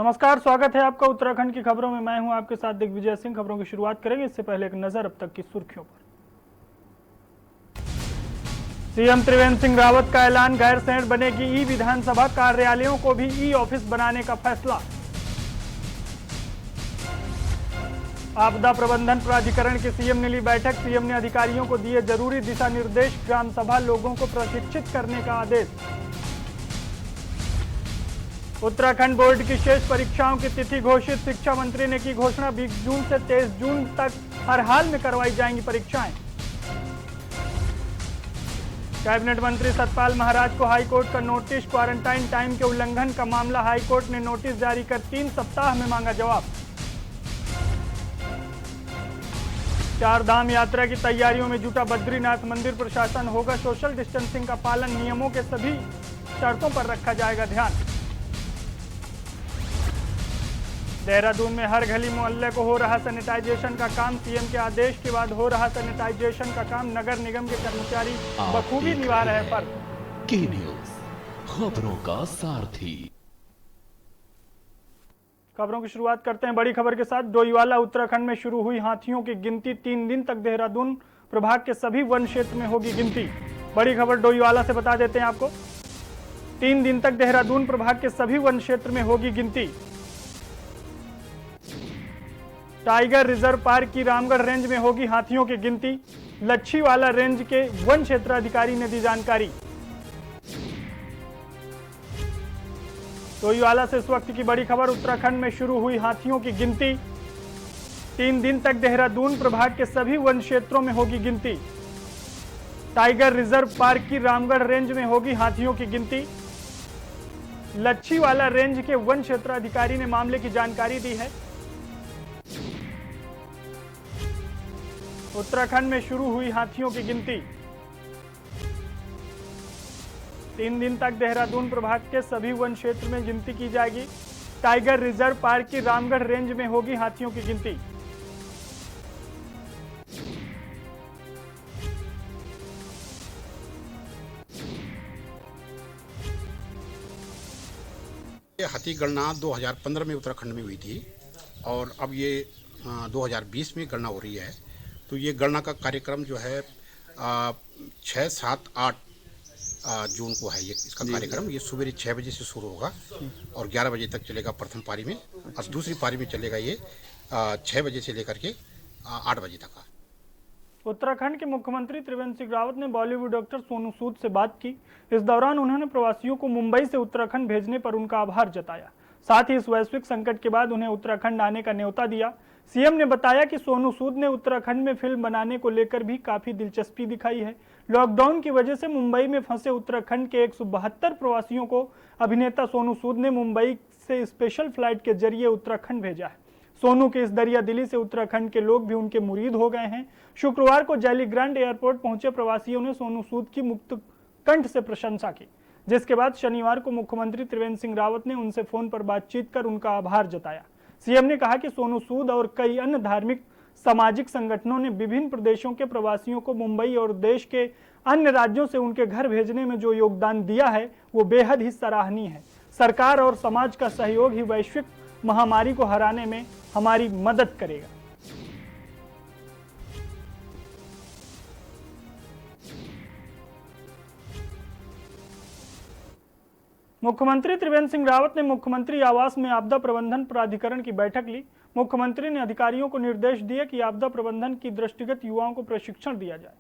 नमस्कार, स्वागत है आपका उत्तराखंड की खबरों में। मैं हूं आपके साथ दिग्विजय सिंह। खबरों की शुरुआत करेंगे, इससे पहले एक नजर अब तक की सुर्खियों पर। सीएम त्रिवेंद्र सिंह रावत का ऐलान, गैरसैंण बनेगी ई विधानसभा, कार्यालयों को भी ई ऑफिस बनाने का फैसला। आपदा प्रबंधन प्राधिकरण की सीएम ने ली बैठक, सीएम ने अधिकारियों को दिए जरूरी दिशा निर्देश, ग्राम सभा लोगों को प्रशिक्षित करने का आदेश। उत्तराखंड बोर्ड की शेष परीक्षाओं की तिथि घोषित, शिक्षा मंत्री ने की घोषणा, 20 जून से 23 जून तक हर हाल में करवाई जाएंगी परीक्षाएं। कैबिनेट मंत्री सतपाल महाराज को हाईकोर्ट का नोटिस, क्वारंटाइन टाइम के उल्लंघन का मामला, हाईकोर्ट ने नोटिस जारी कर 3 सप्ताह में मांगा जवाब। 4 धाम यात्रा की तैयारियों में जुटा बद्रीनाथ मंदिर प्रशासन, होगा सोशल डिस्टेंसिंग का पालन, नियमों के सभी शर्तों पर रखा जाएगा ध्यान। देहरादून में हर गली मोहल्ले को हो रहा सैनिटाइजेशन का काम, सीएम के आदेश के बाद हो रहा सैनिटाइजेशन का काम, नगर निगम के कर्मचारी बखूबी निभा रहे फर्ज। के न्यूज़, खबरों का सारथी। खबरों की शुरुआत करते हैं बड़ी खबर के साथ। डोईवाला उत्तराखंड में शुरू हुई हाथियों की गिनती, 3 दिन तक देहरादून प्रभाग के सभी वन क्षेत्र में होगी गिनती। बड़ी खबर डोईवाला से बता देते हैं आपको, 3 दिन तक देहरादून प्रभाग के सभी वन क्षेत्र में होगी गिनती। टाइगर रिजर्व पार्क की रामगढ़ रेंज में होगी हाथियों की गिनती, लच्छीवाला रेंज के वन क्षेत्राधिकारी ने दी जानकारी। डोईवाला से इस वक्त की बड़ी खबर, उत्तराखंड में शुरू हुई हाथियों की गिनती, 3 दिन तक देहरादून प्रभाग के सभी वन क्षेत्रों में होगी गिनती। टाइगर रिजर्व पार्क की रामगढ़ रेंज में होगी हाथियों की गिनती, लच्छीवाला रेंज के वन क्षेत्राधिकारी ने मामले की जानकारी दी है। उत्तराखंड में शुरू हुई हाथियों की गिनती, 3 दिन तक देहरादून प्रभाग के सभी वन क्षेत्र में गिनती की जाएगी। टाइगर रिजर्व पार्क की रामगढ़ रेंज में होगी हाथियों की गिनती। हाथी गणना 2015 में उत्तराखंड में हुई थी और अब ये 2020 में गणना हो रही है। तो ये गणना का कार्यक्रम जो है 6, 7, 8 जून को है। ये इसका कार्यक्रम ये सुबह 6 बजे से शुरू होगा और 11 बजे तक चलेगा प्रथम पारी में, और दूसरी पारी में चलेगा ये 6 बजे से लेकर के 8 बजे तक का। उत्तराखंड के मुख्यमंत्री त्रिवेंद्र सिंह रावत ने बॉलीवुड एक्टर सोनू सूद से बात की। इस दौरान उन्होंने प्रवासियों को मुंबई से उत्तराखंड भेजने पर उनका आभार जताया। साथ ही इस वैश्विक संकट के बाद उन्हें उत्तराखंड आने का न्योता दिया। सीएम ने बताया कि सोनू सूद ने उत्तराखंड में फिल्म बनाने को लेकर भी काफी दिलचस्पी दिखाई है। लॉकडाउन की वजह से मुंबई में फंसे उत्तराखंड के 172 प्रवासियों को अभिनेता सोनू सूद ने मुंबई से स्पेशल फ्लाइट के जरिए उत्तराखंड भेजा है। सोनू के इस दरिया दिली से उत्तराखंड के लोग भी उनके मुरीद हो गए हैं। शुक्रवार को जैलीग्रांट एयरपोर्ट पहुंचे प्रवासियों ने सोनू सूद की मुक्त कंठ से प्रशंसा की, जिसके बाद शनिवार को मुख्यमंत्री त्रिवेंद्र सिंह रावत ने उनसे फोन पर बातचीत कर उनका आभार जताया। सीएम ने कहा कि सोनू सूद और कई अन्य धार्मिक सामाजिक संगठनों ने विभिन्न प्रदेशों के प्रवासियों को मुंबई और देश के अन्य राज्यों से उनके घर भेजने में जो योगदान दिया है वो बेहद ही सराहनीय है। सरकार और समाज का सहयोग ही वैश्विक महामारी को हराने में हमारी मदद करेगा। मुख्यमंत्री त्रिवेंद्र सिंह रावत ने मुख्यमंत्री आवास में आपदा प्रबंधन प्राधिकरण की बैठक ली। मुख्यमंत्री ने अधिकारियों को निर्देश दिए कि आपदा प्रबंधन की दृष्टिगत युवाओं को प्रशिक्षण दिया जाए।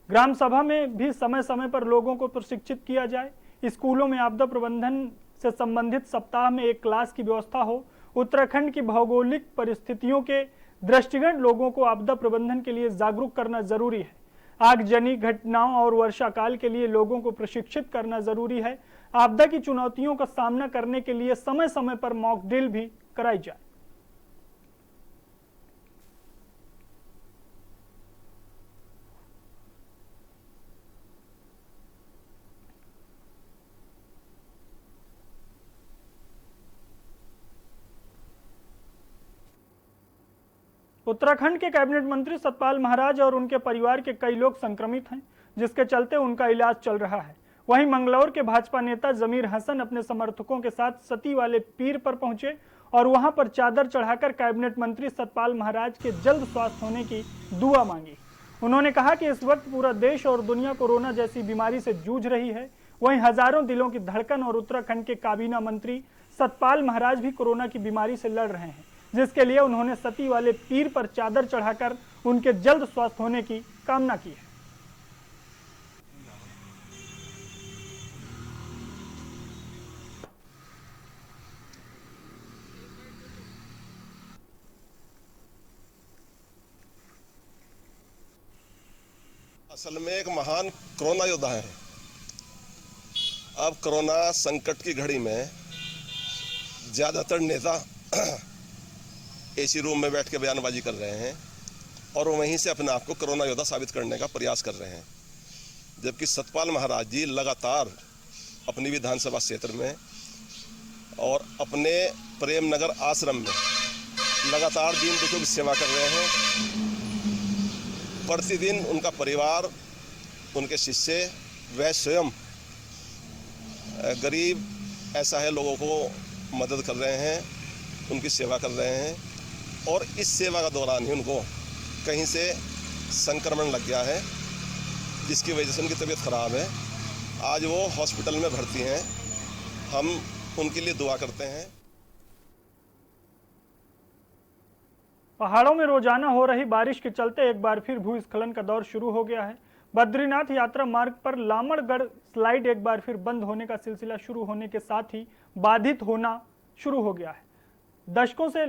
ग्राम सभा में भी समय समय पर लोगों को प्रशिक्षित किया जाए। स्कूलों में आपदा प्रबंधन से संबंधित सप्ताह में एक क्लास की व्यवस्था हो। उत्तराखंड की भौगोलिक परिस्थितियों के दृष्टिगत लोगों को आपदा प्रबंधन के लिए जागरूक करना जरूरी है। आगजनी घटनाओं और वर्षा काल के लिए लोगों को प्रशिक्षित करना जरूरी है। आपदा की चुनौतियों का सामना करने के लिए समय समय पर मॉक ड्रिल भी कराई जाए। उत्तराखंड के कैबिनेट मंत्री सतपाल महाराज और उनके परिवार के कई लोग संक्रमित हैं, जिसके चलते उनका इलाज चल रहा है। वहीं मंगलौर के भाजपा नेता जमीर हसन अपने समर्थकों के साथ सती वाले पीर पर पहुंचे और वहां पर चादर चढ़ाकर कैबिनेट मंत्री सतपाल महाराज के जल्द स्वस्थ होने की दुआ मांगी। उन्होंने कहा कि इस वक्त पूरा देश और दुनिया कोरोना जैसी बीमारी से जूझ रही है, वहीं हजारों दिलों की धड़कन और उत्तराखंड के काबीना मंत्री सतपाल महाराज भी कोरोना की बीमारी से लड़ रहे हैं, जिसके लिए उन्होंने सती वाले पीर पर चादर चढ़ाकर उनके जल्द स्वस्थ होने की कामना की है। असल में एक महान कोरोना योद्धा है। अब कोरोना संकट की घड़ी में ज्यादातर नेता एसी रूम में बैठ के बयानबाजी कर रहे हैं और वहीं से अपने आप को कोरोना योद्धा साबित करने का प्रयास कर रहे हैं, जबकि सतपाल महाराज जी लगातार अपनी विधानसभा क्षेत्र में और अपने प्रेम नगर आश्रम में लगातार दीन दुखियों की सेवा कर रहे हैं। प्रतिदिन उनका परिवार, उनके शिष्य, वह स्वयं गरीब ऐसा है लोगों को मदद कर रहे हैं, उनकी सेवा कर रहे हैं और इस सेवा का दौरान ही उनको कहीं से संक्रमण लग गया है, जिसकी वजह से उनकी तबीयत खराब है। आज वो हॉस्पिटल में भर्ती हैं। हम उनके लिए दुआ करते हैं। पहाड़ों में रोजाना हो रही बारिश के चलते एक बार फिर भूस्खलन का दौर शुरू हो गया है। बद्रीनाथ यात्रा मार्ग पर लामड़गढ़ स्लाइड एक बार फिर बंद होने का सिलसिला शुरू होने के साथ ही बाधित होना शुरू हो गया है। दशकों से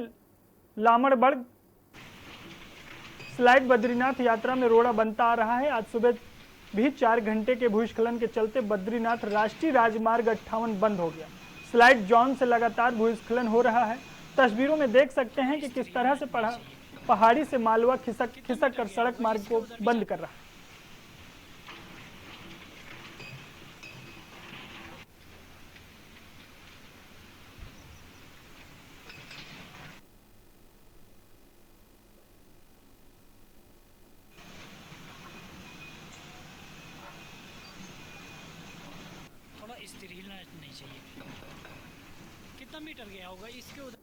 लामड़गढ़ स्लाइड बद्रीनाथ यात्रा में रोड़ा बनता आ रहा है। आज सुबह भी 4 घंटे के भूस्खलन के चलते बद्रीनाथ राष्ट्रीय राजमार्ग 58 बंद हो गया। स्लाइड जोन से लगातार भूस्खलन हो रहा है। तस्वीरों में देख सकते हैं कि किस तरह से पहाड़ी से मालवा खिसक कर सड़क मार्ग को बंद कर रहा है। थोड़ा स्थिर हिलना नहीं चाहिए। कितना मीटर गया होगा इसके उधर?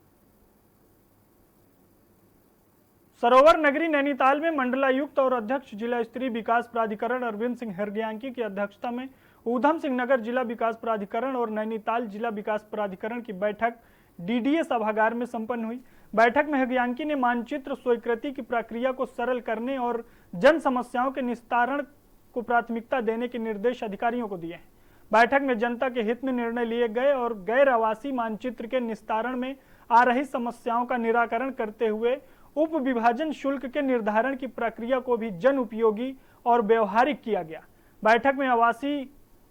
सरोवर नगरी नैनीताल में मंडलायुक्त और अध्यक्ष जिला स्तरीय विकास प्राधिकरण अरविंद सिंह हरग्यांकी की अध्यक्षता में ऊधम सिंह नगर जिला विकास प्राधिकरण और नैनीताल जिला विकास प्राधिकरण की बैठक डीडीए सभागार में संपन्न हुई। बैठक में हरग्यांकी ने मानचित्र स्वीकृति की प्रक्रिया को सरल करने और जन समस्याओं के निस्तारण को प्राथमिकता देने के निर्देश अधिकारियों को दिए हैं। बैठक में जनता के हित में निर्णय लिए गए और गैर आवासीय मानचित्र के निस्तारण में आ रही समस्याओं का निराकरण करते हुए उप विभाजन शुल्क के निर्धारण की प्रक्रिया को भी जन उपयोगी और व्यवहारिक किया गया। बैठक में आवासीय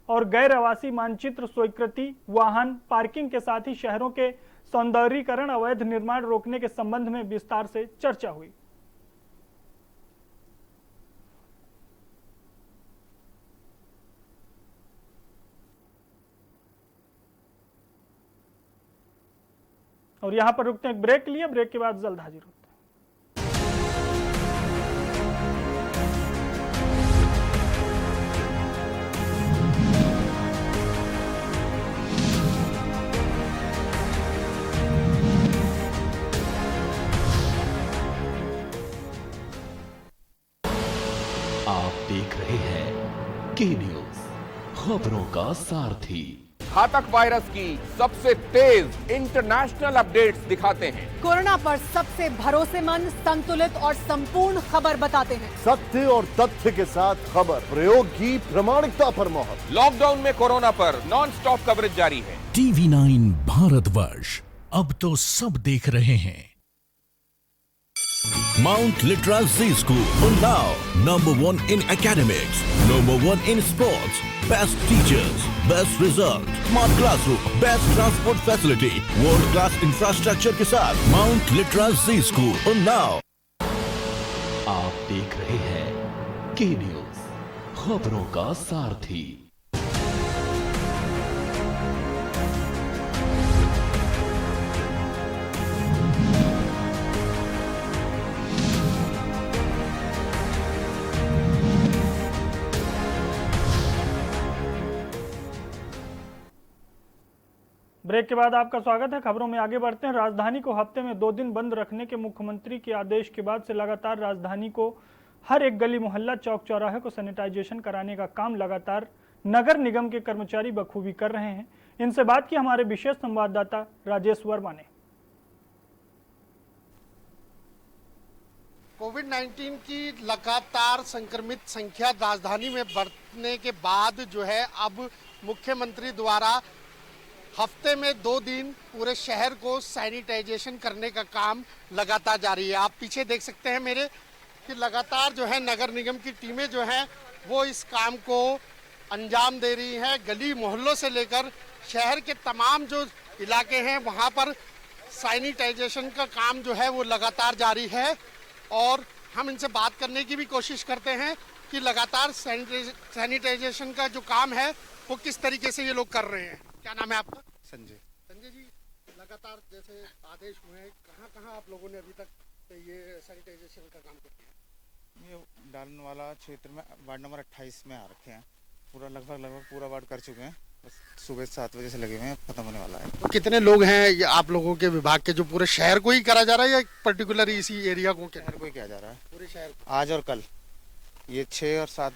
और गैर आवासीय मानचित्र स्वीकृति, वाहन पार्किंग के साथ ही शहरों के सौंदर्यीकरण, अवैध निर्माण रोकने के संबंध में विस्तार से चर्चा हुई। और यहां पर रुकते हैं, एक ब्रेक लिए, ब्रेक के बाद जल्द हाजिर होते हैं। आप देख रहे हैं के न्यूज, खबरों का सारथी। घातक वायरस की सबसे तेज इंटरनेशनल अपडेट्स दिखाते हैं। कोरोना पर सबसे भरोसेमंद, संतुलित और संपूर्ण खबर बताते हैं। सत्य और तथ्य के साथ खबर, प्रयोग की प्रामाणिकता पर मोहर। लॉकडाउन में कोरोना पर नॉन स्टॉप कवरेज जारी है। TV9 भारतवर्ष, अब तो सब देख रहे हैं। Mount Litra Z School, Unnao, #1 in academics, #1 in sports, best teachers, best result, smart classroom, best transport facility, world class infrastructure के साथ Mount Litra Z School, Unnao। आप देख रहे हैं के न्यूज, खबरों का सारथी। ब्रेक के बाद आपका स्वागत है। खबरों में आगे बढ़ते हैं। राजधानी को हफ्ते में 2 दिन बंद रखने के मुख्यमंत्री के आदेश के बाद से लगातार राजधानी को हर एक गली मोहल्ला चौक चौराहे को सैनिटाइजेशन कराने का काम लगातार नगर निगम के कर्मचारी बखूबी कर रहे हैं। इनसे बात की हमारे विशेष संवाददाता राजेश वर्मा ने। कोविड-19 की लगातार संक्रमित संख्या राजधानी में बढ़ने के बाद जो है अब मुख्यमंत्री द्वारा हफ्ते में 2 दिन पूरे शहर को सैनिटाइजेशन करने का काम लगातार जारी है। आप पीछे देख सकते हैं मेरे कि लगातार जो है नगर निगम की टीमें जो हैं वो इस काम को अंजाम दे रही हैं। गली मोहल्लों से लेकर शहर के तमाम जो इलाके हैं वहां पर सैनिटाइजेशन का काम जो है वो लगातार जारी है और हम इनसे बात करने की भी कोशिश करते हैं कि लगातार सैनिटाइजेशन का जो काम है वो किस तरीके से ये लोग कर रहे हैं। क्या नाम है आपका? संजय। संजय जी, लगातार जैसे आदेश हुए हैं, कहाँ आप लोगों ने अभी तक ये सैनिटाइजेशन का काम कर दिया? ये डालन वाला क्षेत्र में वार्ड नंबर 28 में आ रखे हैं। पूरा लगभग पूरा वार्ड कर चुके हैं। बस सुबह 7 बजे से लगे हुए हैं, खत्म होने वाला है। तो कितने लोग हैं ये आप लोगों के विभाग के, जो पूरे शहर को ही करा जा रहा है या पर्टिकुलर इसी एरिया को? शहर को ही किया जा रहा है, पूरे शहर को। आज और कल ये 6 और 7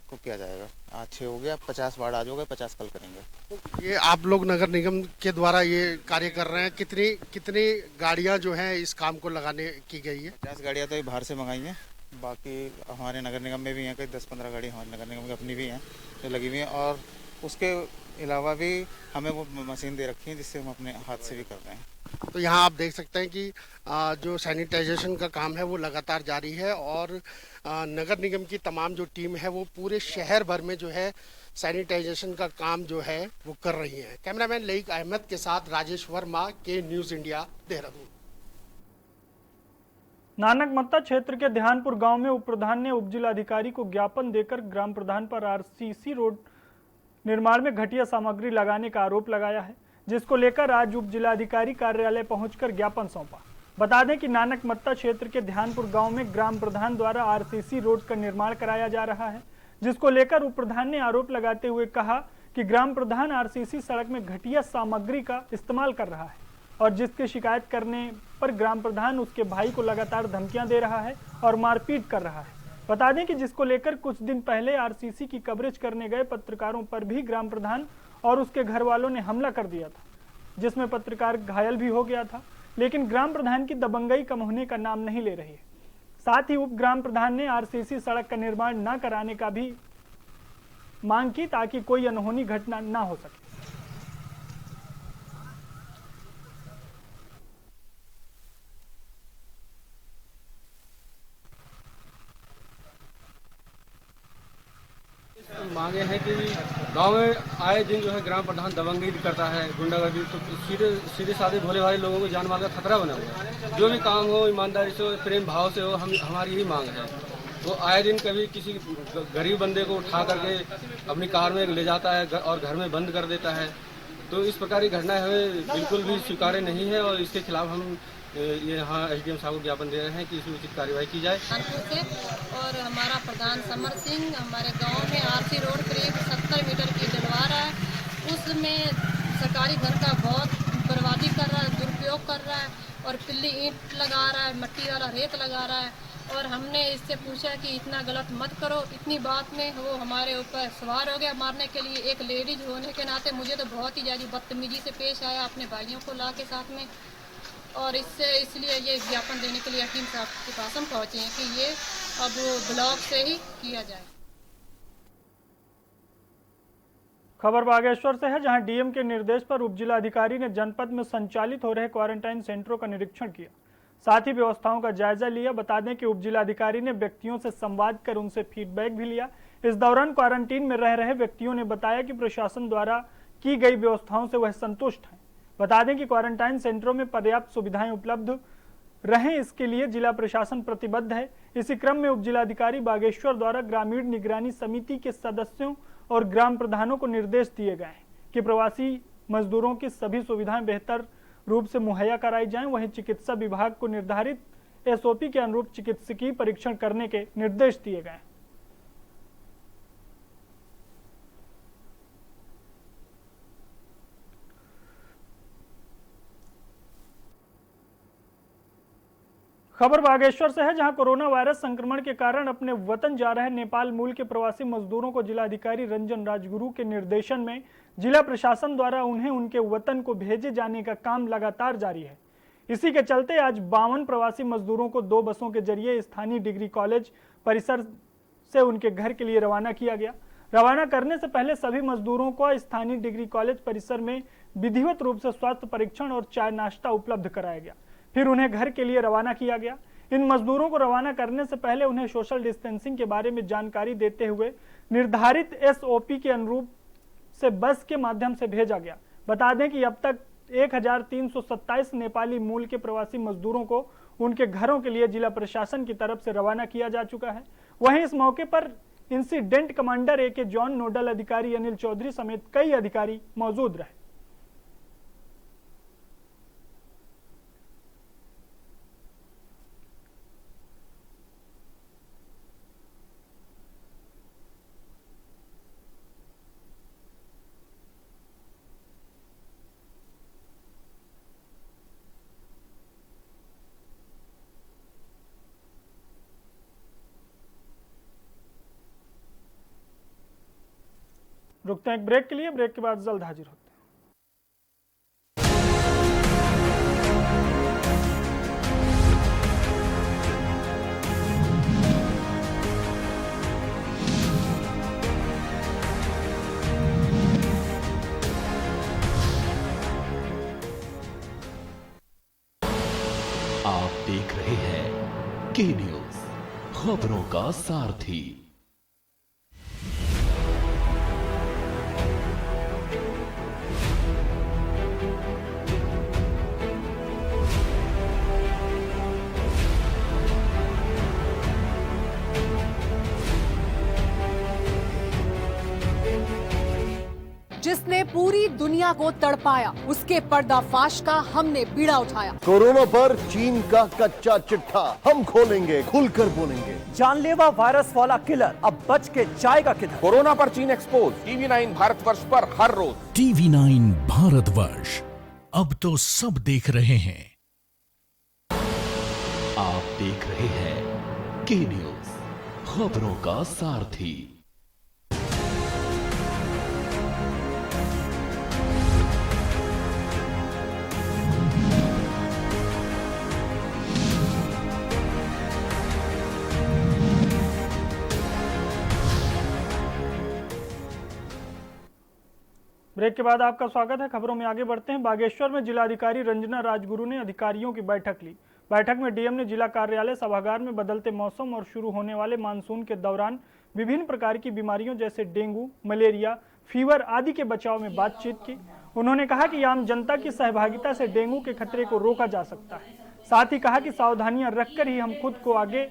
को किया जाएगा। आज 6 हो गया, 50 वार्ड आज हो गए, 50 कल करेंगे। तो ये आप लोग नगर निगम के द्वारा ये कार्य कर रहे हैं। कितनी गाड़ियां जो हैं इस काम को लगाने की गई है? 50 गाड़ियाँ तो ये बाहर से मंगाई हैं, बाकी हमारे नगर निगम में भी हैं, कई 10-15 गाड़ी हमारे नगर निगम की अपनी भी हैं जो लगी हुई हैं और उसके अलावा भी हमें वो मशीन दे रखी है जिससे हम अपने हाथ से भी कर रहे हैं। तो यहाँ आप देख सकते हैं कि जो सैनिटाइजेशन का काम है वो लगातार जारी है और नगर निगम की तमाम जो टीम है वो पूरे शहर भर में जो है सैनिटाइजेशन का काम जो है वो कर रही है। कैमरामैन लईक अहमद के साथ राजेश वर्मा, के न्यूज़ इंडिया, देहरादून। नानकमत्ता क्षेत्र के ध्यानपुर गांव में उप प्रधान ने उप जिलाधिकारी को ज्ञापन देकर ग्राम प्रधान पर आरसीसी रोड निर्माण में घटिया सामग्री लगाने का आरोप लगाया है, जिसको लेकर आज उप जिलाधिकारी कार्यालय पहुंचकर ज्ञापन सौंपा। बता दें कि नानकमत्ता क्षेत्र के ध्यानपुर गांव में ग्राम प्रधान द्वारा आरसीसी रोड का निर्माण कराया जा रहा है, जिसको लेकर उप प्रधान ने आरोप लगाते हुए कहा कि ग्राम प्रधान आरसीसी सड़क में घटिया सामग्री का इस्तेमाल कर रहा है और जिसकी शिकायत करने पर ग्राम प्रधान उसके भाई को लगातार धमकियां दे रहा है और मारपीट कर रहा है। बता दें कि जिसको लेकर कुछ दिन पहले आरसीसी की कवरेज करने गए पत्रकारों पर भी ग्राम प्रधान और उसके घर वालों ने हमला कर दिया था, जिसमें पत्रकार घायल भी हो गया था, लेकिन ग्राम प्रधान की दबंगई कम होने का नाम नहीं ले रही है। साथ ही उप ग्राम प्रधान ने आरसीसी सड़क का निर्माण न कराने का भी मांग की ताकि कोई अनहोनी घटना न हो सके। मांगे हैं कि गांव में आए दिन जो है ग्राम प्रधान दबंगई करता है, गुंडागर्दी, तो सीधे साधे भोले भाले लोगों को जान माल का खतरा बना हुआ है। जो भी काम हो ईमानदारी से हो, प्रेम भाव से हो, हमारी यही मांग है। वो आए दिन कभी किसी गरीब बंदे को उठा करके अपनी कार में ले जाता है और घर में बंद कर देता है। तो इस प्रकार की घटनाएं हमें बिल्कुल भी स्वीकार्य नहीं है और इसके खिलाफ हम ये यहाँ एसडीएम साहब को ज्ञापन दे रहे हैं कि इसमें उचित कार्रवाई की जाए। और हमारा प्रधान समर सिंह हमारे गांव में आरसी रोड करीब 70 मीटर की डलवा रहा है, उसमें सरकारी घर का बहुत बर्बादी कर रहा है, दुरुपयोग कर रहा है और पिल्ली ईंट लगा रहा है, मट्टी वाला रेत लगा रहा है। और हमने इससे पूछा कि इतना गलत मत करो, इतनी बात में वो हमारे ऊपर सवार हो गया मारने के लिए। एक लेडीज होने के नाते मुझे तो बहुत ही ज़्यादा बदतमीजी से पेश आया अपने भाइयों को ला के साथ में, और इसलिए ये ज्ञापन देने के लिए हकीम साहब के पास हम पहुँचे हैं कि ये अब ब्लॉक से ही किया जाए। खबर बागेश्वर से है, जहां डीएम के निर्देश पर उप जिलाधिकारी ने जनपद में संचालित हो रहे क्वारंटाइन सेंटरों का निरीक्षण किया, साथ ही व्यवस्थाओं का जायजा लिया। बता दें कि उप जिलाधिकारी ने व्यक्तियों से संवाद कर उनसे फीडबैक भी लिया। इस दौरान क्वारंटीन में रह रहे व्यक्तियों ने बताया कि प्रशासन द्वारा की गई व्यवस्थाओं से वह संतुष्ट हैं। बता दें कि क्वारंटाइन सेंटरों में पर्याप्त सुविधाएं उपलब्ध रहें, इसके लिए जिला प्रशासन प्रतिबद्ध है। इसी क्रम में उप जिलाधिकारी बागेश्वर द्वारा ग्रामीण निगरानी समिति के सदस्यों और ग्राम प्रधानों को निर्देश दिए गए हैं कि प्रवासी मजदूरों की सभी सुविधाएं बेहतर रूप से मुहैया कराई जाएं। वहीं चिकित्सा विभाग को निर्धारित एसओपी के अनुरूप चिकित्सकीय परीक्षण करने के निर्देश दिए गए। खबर बागेश्वर से है, जहां कोरोना वायरस संक्रमण के कारण अपने वतन जा रहे नेपाल मूल के प्रवासी मजदूरों को जिलाधिकारी रंजन राजगुरु के निर्देशन में जिला प्रशासन द्वारा उन्हें उनके वतन को भेजे जाने का काम लगातार जारी है। इसी के चलते आज 52 प्रवासी मजदूरों को 2 बसों के जरिए स्थानीय डिग्री कॉलेज परिसर से उनके घर के लिए रवाना किया गया। रवाना करने से पहले सभी मजदूरों को स्थानीय डिग्री कॉलेज परिसर में विधिवत रूप से स्वास्थ्य परीक्षण और चाय नाश्ता उपलब्ध कराया गया। फिर उन्हें घर के लिए रवाना किया गया। इन मजदूरों को रवाना करने से पहले उन्हें सोशल डिस्टेंसिंग के बारे में जानकारी देते हुए निर्धारित SOP के अनुरूप से बस के माध्यम से भेजा गया। बता दें कि अब तक 1327 नेपाली मूल के प्रवासी मजदूरों को उनके घरों के लिए जिला प्रशासन की तरफ से रवाना किया जा चुका है। वहीं इस मौके पर incident commander AK John, nodal अधिकारी अनिल चौधरी समेत कई अधिकारी मौजूद रहे। रुकते हैं एक ब्रेक के लिए, ब्रेक के बाद जल्द हाजिर होते हैं। आप देख रहे हैं के न्यूज, खबरों का सारथी। जिसने पूरी दुनिया को तड़पाया, उसके पर्दाफाश का हमने बीड़ा उठाया। कोरोना पर चीन का कच्चा चिट्ठा हम खोलेंगे, खुलकर बोलेंगे। जानलेवा वायरस वाला किलर अब बच के जाएगा किधर? कोरोना पर चीन एक्सपोज, TV9 भारतवर्ष पर हर रोज। TV9 भारतवर्ष, अब तो सब देख रहे हैं। आप देख रहे हैं के न्यूज, खबरों का सारथी। ब्रेक के बाद आपका स्वागत है। खबरों में आगे बढ़ते हैं। बागेश्वर में जिलाधिकारी रंजना राजगुरु ने अधिकारियों की बैठक ली। बैठक में डीएम ने जिला कार्यालय सभागार में बदलते मौसम और शुरू होने वाले मानसून के दौरान विभिन्न प्रकार की बीमारियों जैसे डेंगू, मलेरिया, फीवर आदि के बचाव में बातचीत की। उन्होंने कहा कि आम जनता की सहभागिता से डेंगू के खतरे को रोका जा सकता है। साथ ही कहा कि सावधानियां रखकर ही हम खुद को आगे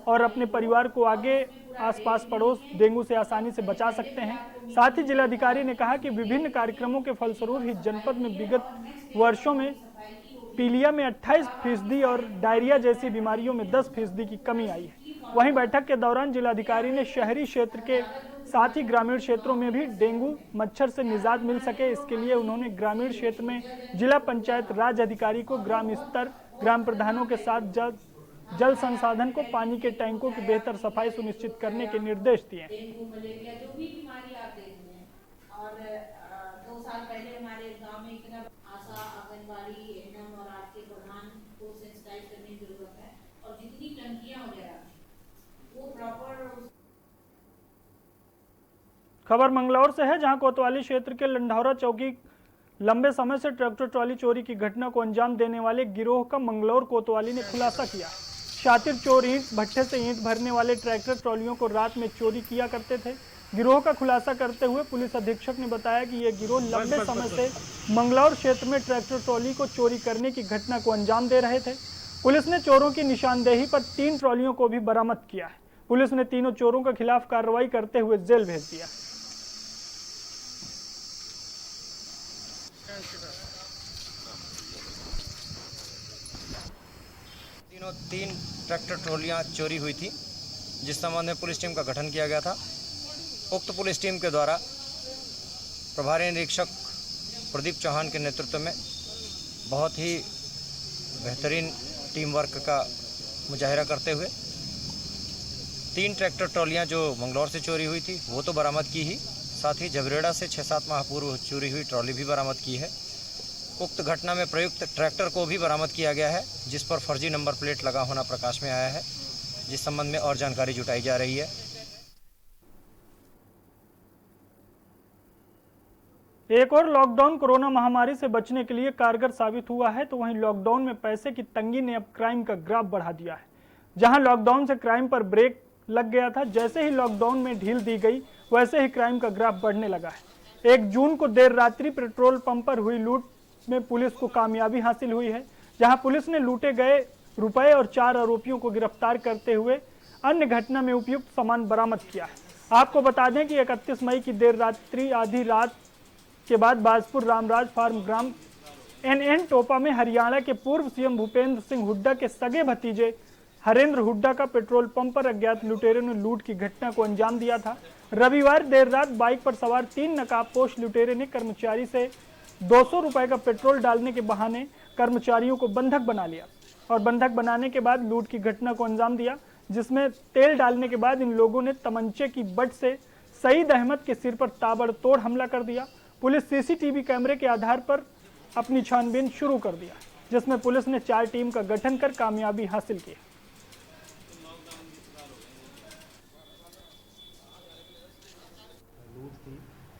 और अपने परिवार को आगे आसपास पड़ोस डेंगू से आसानी से बचा सकते हैं। साथ ही जिलाधिकारी ने कहा कि विभिन्न कार्यक्रमों के फलस्वरूप ही जनपद में विगत वर्षों में पीलिया में 28% और डायरिया जैसी बीमारियों में 10% की कमी आई है। वहीं बैठक के दौरान जिलाधिकारी ने शहरी क्षेत्र के साथ ही ग्रामीण क्षेत्रों में भी डेंगू मच्छर से निजात मिल सके, इसके लिए उन्होंने ग्रामीण क्षेत्र में जिला पंचायत राज अधिकारी को ग्राम स्तर ग्राम प्रधानों के साथ जल संसाधन को पानी के टैंकों की बेहतर सफाई सुनिश्चित करने के निर्देश दिए। डेंगू, मलेरिया जो भी बीमारी आप देख रहे हैं, और 2 साल पहले हमारे गांव में इतना आशा, आंगनबाड़ी, एनएम और आपके प्रधान को सेंसिटाइज करने की जरूरत है, और जितनी टंकियां वगैरह वो प्रॉपर। खबर मंगलौर से है, जहां कोतवाली क्षेत्र के लंढौरा चौकी लंबे समय से ट्रैक्टर ट्रॉली चोरी की घटना को अंजाम देने वाले गिरोह का मंगलौर कोतवाली ने खुलासा किया। शातिर चोर ईंट भट्ठे से ईंट भरने वाले ट्रैक्टर ट्रॉलियों को रात में चोरी किया करते थे। गिरोह का खुलासा करते हुए पुलिस अधीक्षक ने बताया कि यह गिरोह लंबे समय से मंगलौर क्षेत्र में ट्रैक्टर ट्रॉली को चोरी करने की घटना को अंजाम दे रहे थे। पुलिस ने चोरों की निशानदेही पर 3 ट्रॉलियों को भी बरामद किया है। पुलिस ने तीनों चोरों के खिलाफ कार्रवाई करते हुए जेल भेज दिया। तीन ट्रैक्टर ट्रॉलियां चोरी हुई थी, जिस संबंध में पुलिस टीम का गठन किया गया था। उक्त पुलिस टीम के द्वारा प्रभारी निरीक्षक प्रदीप चौहान के नेतृत्व में बहुत ही बेहतरीन टीम वर्क का मुजाहिरा करते हुए 3 ट्रैक्टर ट्रॉलियां जो मंगलौर से चोरी हुई थी वो तो बरामद की ही, साथ ही झबरेड़ा से 6-7 माह पूर्व चोरी हुई ट्रॉली भी बरामद की है। उक्त घटना में प्रयुक्त ट्रैक्टर को भी बरामद किया गया है, जिस पर फर्जी नंबर प्लेट लगा होना प्रकाश में आया है, जिस संबंध में और जानकारी जुटाई जा रही है। एक और लॉकडाउन कोरोना महामारी से बचने के लिए कारगर साबित हुआ है, तो वहीं लॉकडाउन में पैसे की तंगी ने अब क्राइम का ग्राफ बढ़ा दिया है। जहां लॉकडाउन से क्राइम पर ब्रेक लग गया था, जैसे ही लॉकडाउन में ढील दी गई वैसे ही क्राइम का ग्राफ बढ़ने लगा है। 1 जून को देर रात्रि पेट्रोल पंप पर हुई लूट में पुलिस को कामयाबी हासिल हुई है, जहां पुलिस ने लूटे गए रुपए और 4 आरोपियों को गिरफ्तार करते हुए अन्य घटना में उपयुक्त सामान बरामद किया है। आपको बता दें कि 31 मई की देर रात्रि आधी रात के बाद बाजपुर रामराज फार्म ग्राम NN टोपा में हरियाणा के पूर्व सीएम भूपेंद्र सिंह हुड्डा के सगे भतीजे हरेंद्र हुड्डा का पेट्रोल पंप पर अज्ञात लुटेरों ने लूट की घटना को अंजाम दिया था। रविवार देर रात बाइक पर सवार 3 नकाबपोश लुटेरे ने कर्मचारी से 200 रुपए का पेट्रोल डालने के बहाने कर्मचारियों को बंधक बना लिया और बंधक बनाने के बाद लूट की घटना को अंजाम दिया, जिसमें तेल डालने के बाद इन लोगों ने तमंचे की बट से सईद अहमद के सिर पर ताबड़तोड़ हमला कर दिया। पुलिस CCTV कैमरे के आधार पर अपनी छानबीन शुरू कर दिया, जिसमें पुलिस ने 4 टीम का गठन कर कामयाबी हासिल की।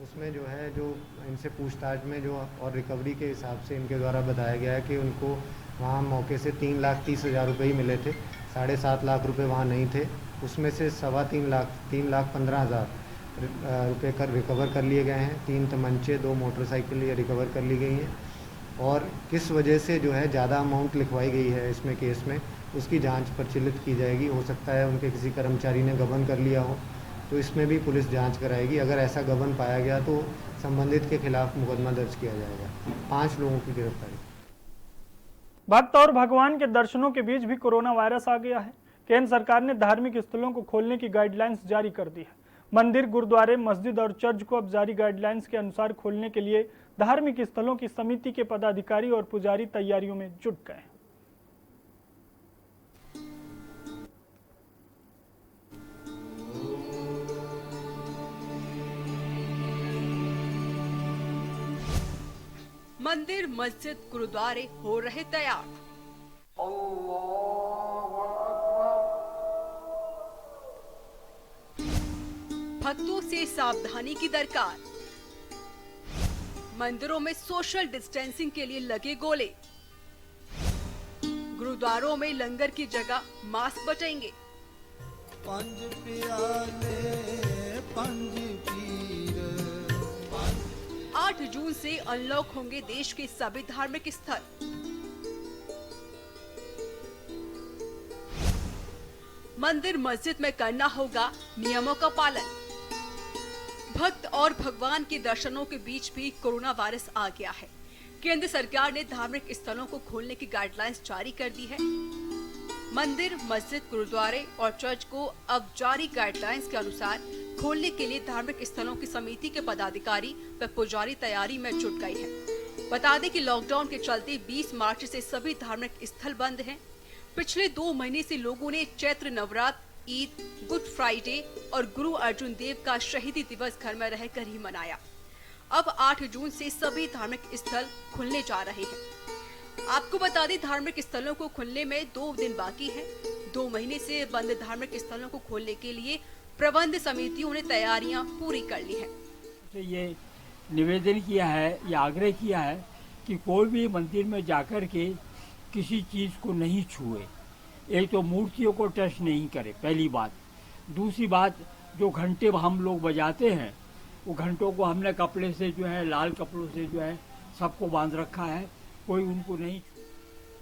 उसमें जो है जो इनसे पूछताछ में जो और रिकवरी के हिसाब से इनके द्वारा बताया गया है कि उनको वहाँ मौके से 3,30,000 रुपये ही मिले थे, 7.5 लाख रुपए वहाँ नहीं थे। उसमें से 3,15,000 रुपये कर रिकवर कर लिए गए हैं। 3 तमंचे 2 मोटरसाइकिल ये रिकवर कर ली गई हैं। और किस वजह से जो है ज़्यादा अमाउंट लिखवाई गई है इसमें केस में, उसकी जांच प्रचलित की जाएगी। हो सकता है उनके किसी कर्मचारी ने गबन कर लिया हो, तो इसमें भी पुलिस जांच कराएगी। अगर ऐसा गबन पाया गया तो संबंधित के खिलाफ मुकदमा दर्ज किया जाएगा। 5 लोगों की गिरफ्तारी। भक्त और भगवान के दर्शनों के बीच भी कोरोना वायरस आ गया है। केंद्र सरकार ने धार्मिक स्थलों को खोलने की गाइडलाइंस जारी कर दी है। मंदिर, गुरुद्वारे, मस्जिद और चर्च को अब जारी गाइडलाइंस के अनुसार खोलने के लिए धार्मिक स्थलों की समिति के पदाधिकारी और पुजारी तैयारियों में जुट गए। मंदिर, मस्जिद, गुरुद्वारे हो रहे तैयार। भक्तों से सावधानी की दरकार। मंदिरों में सोशल डिस्टेंसिंग के लिए लगे गोले। गुरुद्वारों में लंगर की जगह मास्क बटेंगे। 8 जून से अनलॉक होंगे देश के सभी धार्मिक स्थल। मंदिर, मस्जिद में करना होगा नियमों का पालन। भक्त और भगवान के दर्शनों के बीच भी कोरोना वायरस आ गया है। केंद्र सरकार ने धार्मिक स्थलों को खोलने की गाइडलाइंस जारी कर दी है। मंदिर, मस्जिद, गुरुद्वारे और चर्च को अब जारी गाइडलाइंस के अनुसार खोलने के लिए धार्मिक स्थलों की समिति के पदाधिकारी व पुजारी तैयारी में जुट गए हैं। बता दें कि लॉकडाउन के चलते 20 मार्च से सभी धार्मिक स्थल बंद हैं। पिछले 2 महीने से लोगों ने चैत्र नवरात्र, ईद, गुड फ्राइडे और गुरु अर्जुन देव का शहीदी दिवस घर में रहकर ही मनाया। अब 8 जून से सभी धार्मिक स्थल खुलने जा रहे हैं। आपको बता दें, धार्मिक स्थलों को खुलने में 2 दिन बाकी है। 2 महीने से बंद धार्मिक स्थलों को खोलने के लिए प्रबंध समितियों ने तैयारियां पूरी कर ली है। तो ये निवेदन किया है या आग्रह किया है कि कोई भी मंदिर में जाकर के किसी चीज़ को नहीं छुए। एक तो मूर्तियों को टच नहीं करे, पहली बात। दूसरी बात, जो घंटे हम लोग बजाते हैं वो घंटों को हमने कपड़े से जो है, लाल कपड़ों से जो है सबको बांध रखा है, कोई उनको नहीं।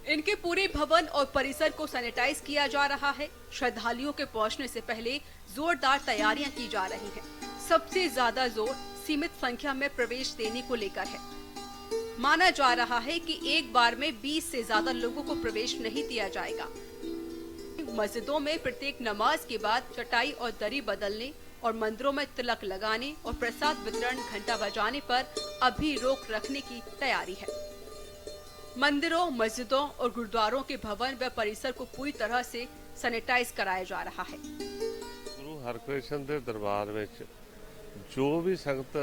इनके पूरे भवन और परिसर को सैनिटाइज किया जा रहा है। श्रद्धालुओं के पहुंचने से पहले जोरदार तैयारियां की जा रही हैं। सबसे ज्यादा जोर सीमित संख्या में प्रवेश देने को लेकर है। माना जा रहा है कि एक बार में 20 से ज्यादा लोगों को प्रवेश नहीं दिया जाएगा। मस्जिदों में प्रत्येक नमाज के बाद चटाई और दरी बदलने और मंदिरों में तिलक लगाने और प्रसाद वितरण, घंटा बजाने पर अभी रोक रखने की तैयारी है। मंदिरों, मस्जिदों और गुरुद्वारों के भवन व परिसर को पूरी तरह से सैनिटाइज कराया जा रहा है। गुरु हरकृष्ण ਦੇ ਦਰਬਾਰ ਵਿੱਚ ਜੋ ਵੀ ਸੰਗਤ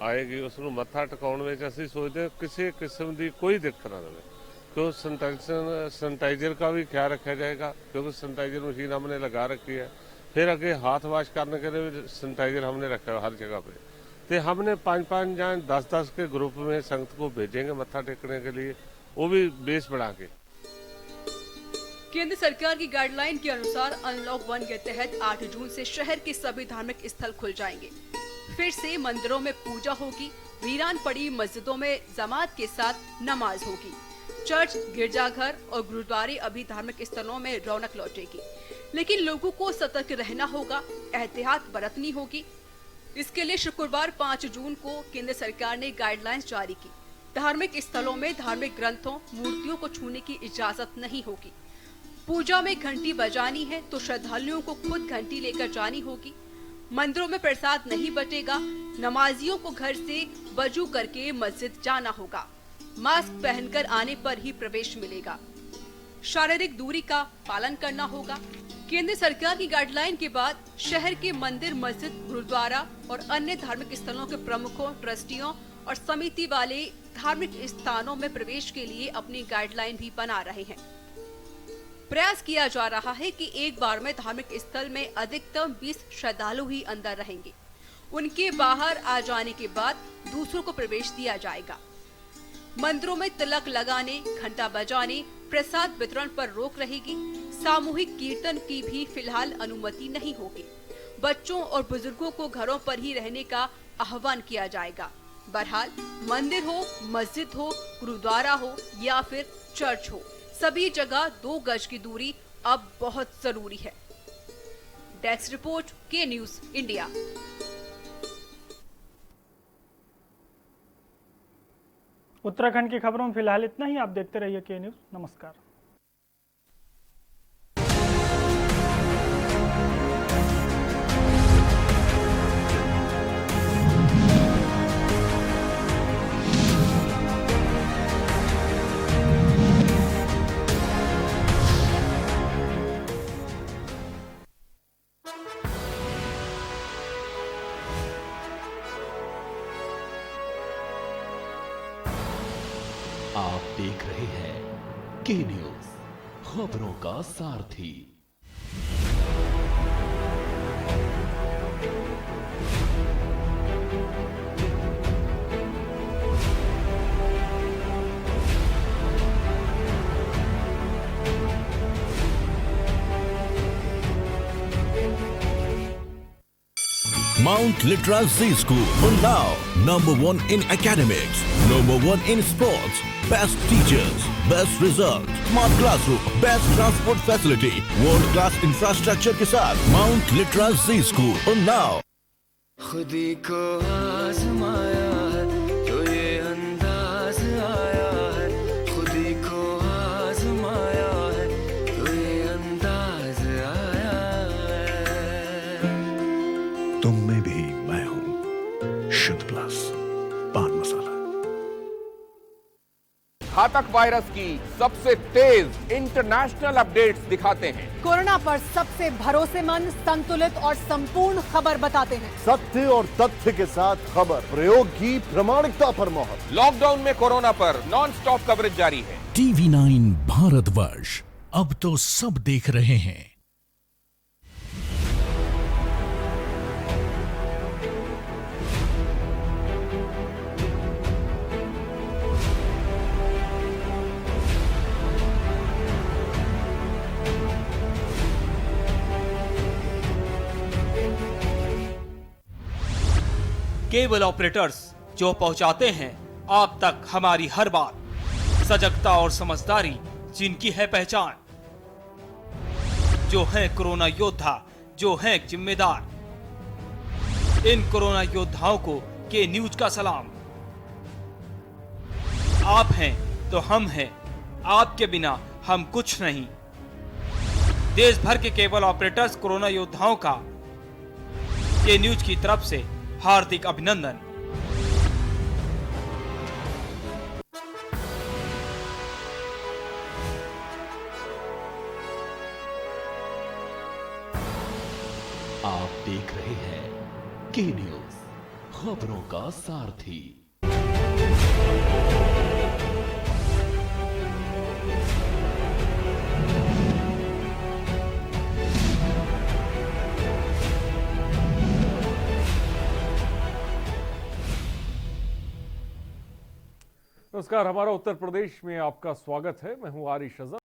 ਆਏਗੀ ਉਸ ਨੂੰ ਮੱਥਾ ਟਿਕਾਉਣ ਵਿੱਚ ਅਸੀਂ ਸੋਚਦੇ ਹਾਂ ਕਿਸੇ ਕਿਸਮ ਦੀ ਕੋਈ ਦਿੱਕਤ ਨਾ ਰਹੇ। तो सैनिटाइजर का भी ख्याल रखा जाएगा क्योंकि सैनिटाइजर मशीन हमने लगा रखी है। फिर आगे हाथ वाश करने के लिए भी सैनिटाइजर हमने रखा है हर जगह पे। तो हमने 5-5 या 10-10 के ग्रुप में संगत को भेजेंगे मत्था टेकने के लिए, वो भी बेस बढ़ा के। केंद्र सरकार की गाइडलाइन के अनुसार अनलॉक 1 के तहत 8 जून से शहर के सभी धार्मिक स्थल खुल जाएंगे। फिर से मंदिरों में पूजा होगी, वीरान पड़ी मस्जिदों में जमात के साथ नमाज होगी। चर्च, गिरजाघर और गुरुद्वारे अभी धार्मिक स्थलों में रौनक लौटेगी, लेकिन लोगों को सतर्क रहना होगा, एहतियात बरतनी होगी। इसके लिए शुक्रवार 5 जून को केंद्र सरकार ने गाइडलाइंस जारी की। धार्मिक स्थलों में धार्मिक ग्रंथों, मूर्तियों को छूने की इजाजत नहीं होगी। पूजा में घंटी बजानी है तो श्रद्धालुओं को खुद घंटी लेकर जानी होगी। मंदिरों में प्रसाद नहीं बटेगा। नमाजियों को घर से वजू करके मस्जिद जाना होगा। मास्क पहनकर आने पर ही प्रवेश मिलेगा। शारीरिक दूरी का पालन करना होगा। केंद्र सरकार की गाइडलाइन के बाद शहर के मंदिर, मस्जिद, गुरुद्वारा और अन्य धार्मिक स्थलों के प्रमुखों, ट्रस्टियों और समिति वाले धार्मिक स्थानों में प्रवेश के लिए अपनी गाइडलाइन भी बना रहे हैं। प्रयास किया जा रहा है कि एक बार में धार्मिक स्थल में अधिकतम 20 श्रद्धालु ही अंदर रहेंगे। उनके बाहर आ जाने के बाद दूसरों को प्रवेश दिया जाएगा। मंदिरों में तिलक लगाने, घंटा बजाने, प्रसाद वितरण पर रोक रहेगी। सामूहिक कीर्तन की भी फिलहाल अनुमति नहीं होगी। बच्चों और बुजुर्गों को घरों पर ही रहने का आह्वान किया जाएगा। बहरहाल मंदिर हो, मस्जिद हो, गुरुद्वारा हो या फिर चर्च हो, सभी जगह 2 गज की दूरी अब बहुत जरूरी है। डेस्क रिपोर्ट, के न्यूज इंडिया। उत्तराखंड की खबरों में फिलहाल इतना ही। आप देखते रहिए के न्यूज। नमस्कार। आप देख रहे हैं के न्यूज, खबरों का सारथी। Mount Litra Z School, Unnao, #1 in academics, #1 in sports, best teachers, best result, smart classroom, best transport facility, world class infrastructure के साथ Mount Litra Z School, Unnao। खुदी को आजमाया है तो ये अंदाज आया है, खुदी को आजमाया है तो ये अंदाज आया है। तुम में भी मैं हूँ, शुद्ध प्लस पान मसाला। घातक वायरस की सबसे तेज इंटरनेशनल अपडेट्स दिखाते हैं। कोरोना पर सबसे भरोसेमंद, संतुलित और संपूर्ण खबर बताते हैं। सत्य और तथ्य के साथ खबर, प्रयोग की प्रामाणिकता पर मोहर। लॉकडाउन में कोरोना पर नॉन स्टॉप कवरेज जारी है। TV9 भारतवर्ष, अब तो सब देख रहे हैं। केबल ऑपरेटर्स जो पहुंचाते हैं आप तक हमारी हर बात, सजगता और समझदारी जिनकी है पहचान, जो है कोरोना योद्धा, जो है जिम्मेदार। इन कोरोना योद्धाओं को के न्यूज का सलाम। आप हैं तो हम हैं, आपके बिना हम कुछ नहीं। देश भर के केबल ऑपरेटर्स कोरोना योद्धाओं का के न्यूज की तरफ से हार्दिक अभिनंदन। देख रहे हैं के न्यूज, खबरों का सारथी। नमस्कार, हमारा उत्तर प्रदेश में आपका स्वागत है। मैं हूं आरिश अज़हर।